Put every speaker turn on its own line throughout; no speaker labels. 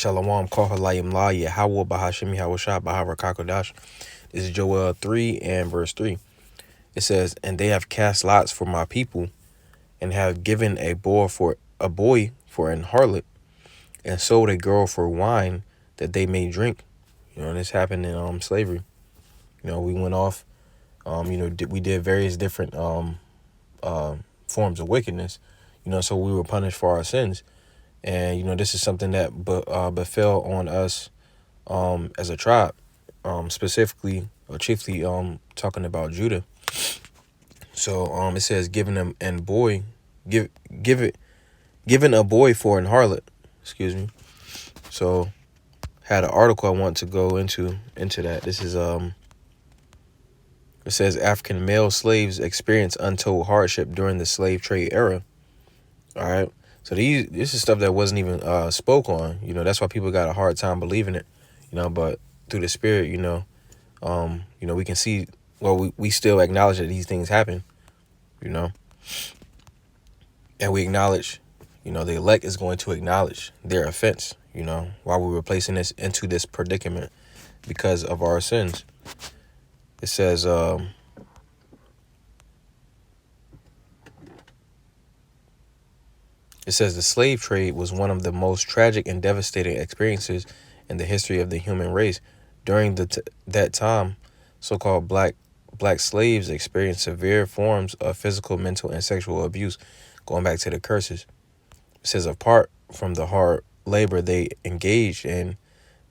Shalom Kohalayim La Yahawah Bahashemi Hawashah Baharakodash. This is Joel 3 and verse 3. It says, "And they have cast lots for my people, and have given a boy for an harlot, and sold a girl for wine that they may drink." And this happened in slavery. We went off. We did various different forms of wickedness. So we were punished for our sins. And this is something that befell on us as a tribe, specifically or chiefly talking about Judah. So it says given a boy for an harlot. Excuse me. So had an article I want to go into that. This is it says African male slaves experience untold hardship during the slave trade era. All right. So this is stuff that wasn't even spoke on. That's why people got a hard time believing it. But through the spirit, we can see. Well, we still acknowledge that these things happen. And we acknowledge, the elect is going to acknowledge their offense. While we were placing this into this predicament because of our sins. It says. It says the slave trade was one of the most tragic and devastating experiences in the history of the human race. During that time, so-called black slaves experienced severe forms of physical, mental, and sexual abuse, going back to the curses. It says apart from the hard labor they engaged in,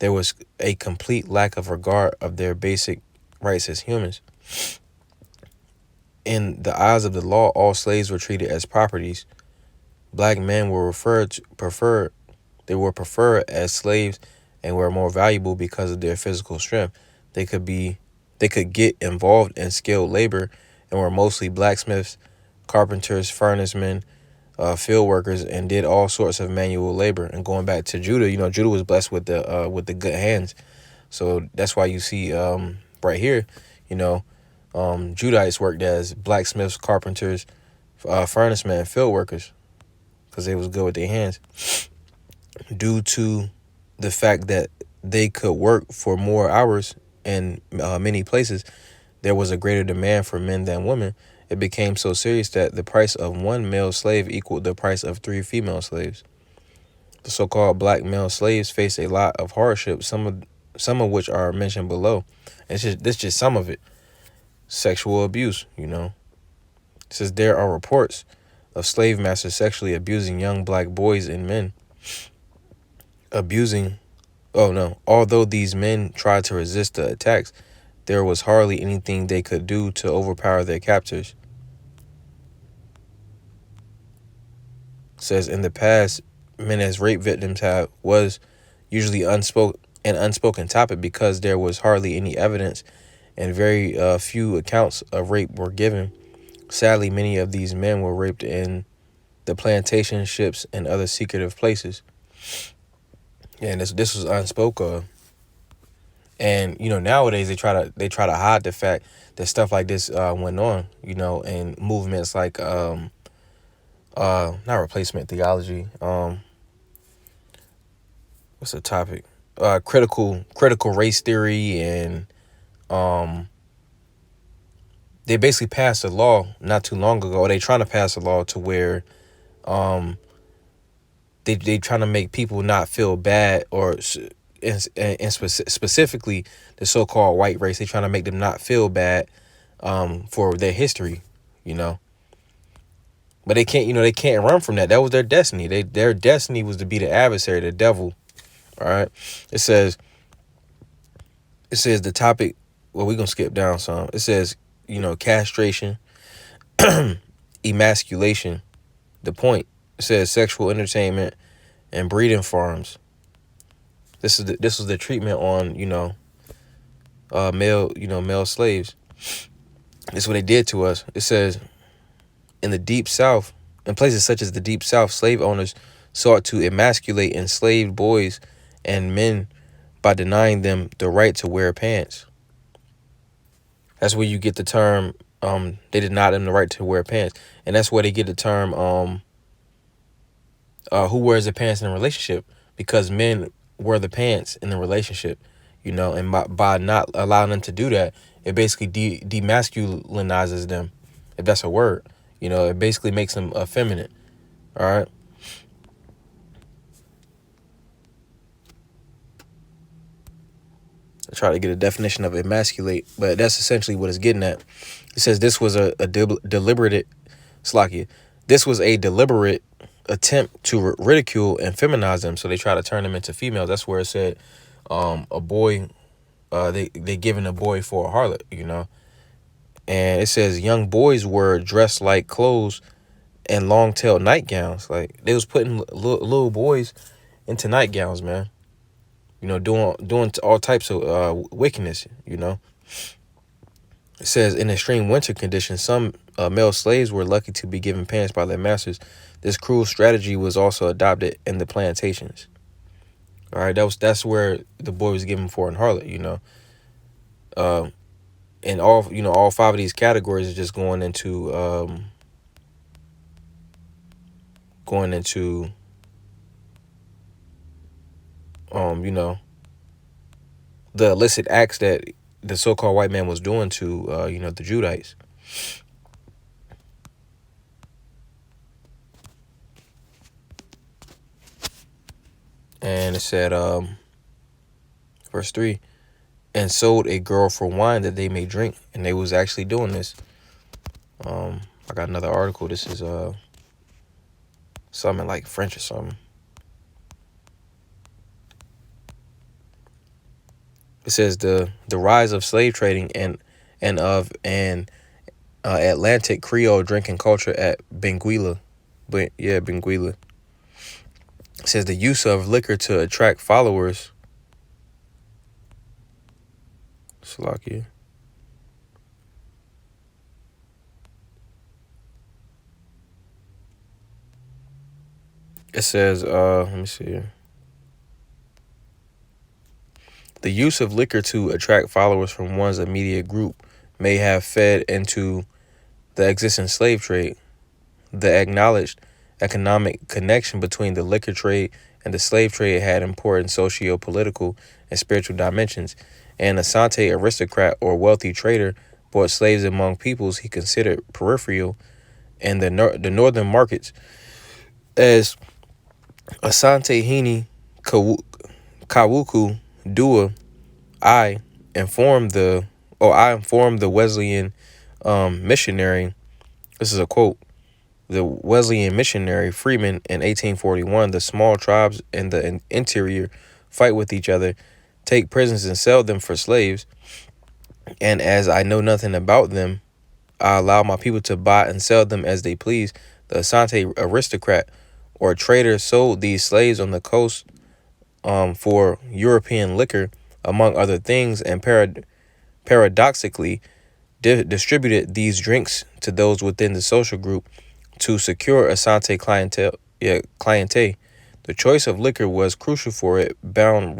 there was a complete lack of regard of their basic rights as humans. In the eyes of the law, all slaves were treated as properties. Black men were preferred as slaves and were more valuable because of their physical strength. They could get involved in skilled labor and were mostly blacksmiths, carpenters, furnacemen, field workers, and did all sorts of manual labor. And going back to Judah, Judah was blessed with the good hands. So that's why you see right here, Judahites worked as blacksmiths, carpenters, furnacemen, and field workers. Because they was good with their hands, due to the fact that they could work for more hours in many places. There was a greater demand for men than women. It became so serious that the price of one male slave equaled the price of 3 female slaves. The so-called black male slaves faced a lot of hardship, some of which are mentioned below. This is just some of it. Sexual abuse, It says there are reports of slave masters sexually abusing young black boys and men. Although these men tried to resist the attacks, there was hardly anything they could do to overpower their captors. It says in the past, men as rape victims was usually unspoken topic because there was hardly any evidence and very few accounts of rape were given. Sadly, many of these men were raped in the plantation ships and other secretive places. And this was unspoken of. And nowadays they try to hide the fact that stuff like this went on. And movements like not replacement theology. What's the topic? Critical race theory, and they basically passed a law not too long ago. They trying to pass a law to where they trying to make people not feel bad, or and specifically the so-called white race. They trying to make them not feel bad for their history, But they can't run from that. That was their destiny. Their destiny was to be the adversary, the devil. All right. It says the topic. Well, we're gonna skip down some. It says castration, emasculation. The point. It says sexual entertainment and breeding farms. This was the treatment on male slaves. This is what they did to us. It says in the Deep South, in places such as the Deep South, slave owners sought to emasculate enslaved boys and men by denying them the right to wear pants. That's where you get the term. They denied them the right to wear pants, and that's where they get the term. Who wears the pants in a relationship? Because men wear the pants in the relationship, and by not allowing them to do that, it basically demasculinizes them, if that's a word. It basically makes them effeminate. All right. I try to get a definition of emasculate, but that's essentially what it's getting at. It says this was a deliberate, Slakia. This was a deliberate attempt to ridicule and feminize them, so they try to turn them into females. That's where it said, a boy, they giving a boy for a harlot, and it says young boys were dressed like clothes and long tailed nightgowns. Like they was putting little boys into nightgowns, man. Doing all types of wickedness. It says in extreme winter conditions, some male slaves were lucky to be given pants by their masters. This cruel strategy was also adopted in the plantations. All right, that's where the boy was given for an harlot. And all five of these categories are just going into the illicit acts that the so-called white man was doing to the Judites. And it said, verse 3, and sold a girl for wine that they may drink. And they was actually doing this. I got another article. This is something like French or something. It says the rise of slave trading and of an Atlantic Creole drinking culture at Benguela. Benguela. It says the use of liquor to attract followers. Slovakia. It says, let me see here. The use of liquor to attract followers from one's immediate group may have fed into the existing slave trade. The acknowledged economic connection between the liquor trade and the slave trade had important socio-political and spiritual dimensions. An Asante aristocrat or wealthy trader bought slaves among peoples he considered peripheral in the northern markets. As Asante Hini Kawuku Dua, I informed the Wesleyan missionary. This is a quote. The Wesleyan missionary Freeman in 1841, the small tribes in the interior fight with each other, take prisoners and sell them for slaves. And as I know nothing about them, I allow my people to buy and sell them as they please. The Asante aristocrat or trader sold these slaves on the coast for European liquor, among other things, and paradoxically distributed these drinks to those within the social group to secure Asante clientele. The choice of liquor was crucial, for it bound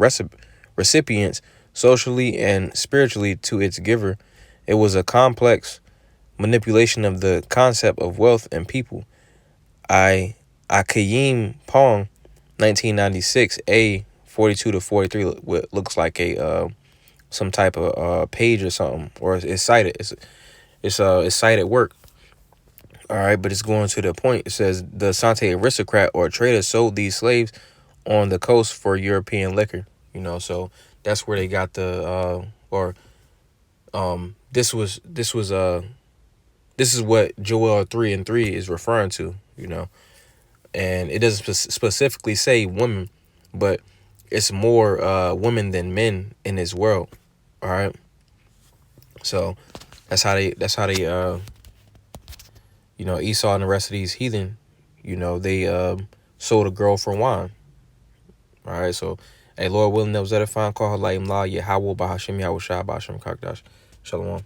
recipients socially and spiritually to its giver. It was a complex manipulation of the concept of wealth and people. Akayim Pong, 1996, A 42 to 43 looks like a some type of page or something, or it's cited. It's cited work. All right, but it's going to the point. It says the Asante aristocrat or trader sold these slaves on the coast for European liquor. So that's where they got the this is what Joel 3:3 is referring to. And it doesn't specifically say women, but it's more women than men in this world. All right. So that's how they Esau and the rest of these heathen, they sold a girl for wine. All right. So, hey, Lord willing, that was edifying. Call her Laim La Yahweh Bahashim Yahweh Shah Bahashim Kakdash. Shalom.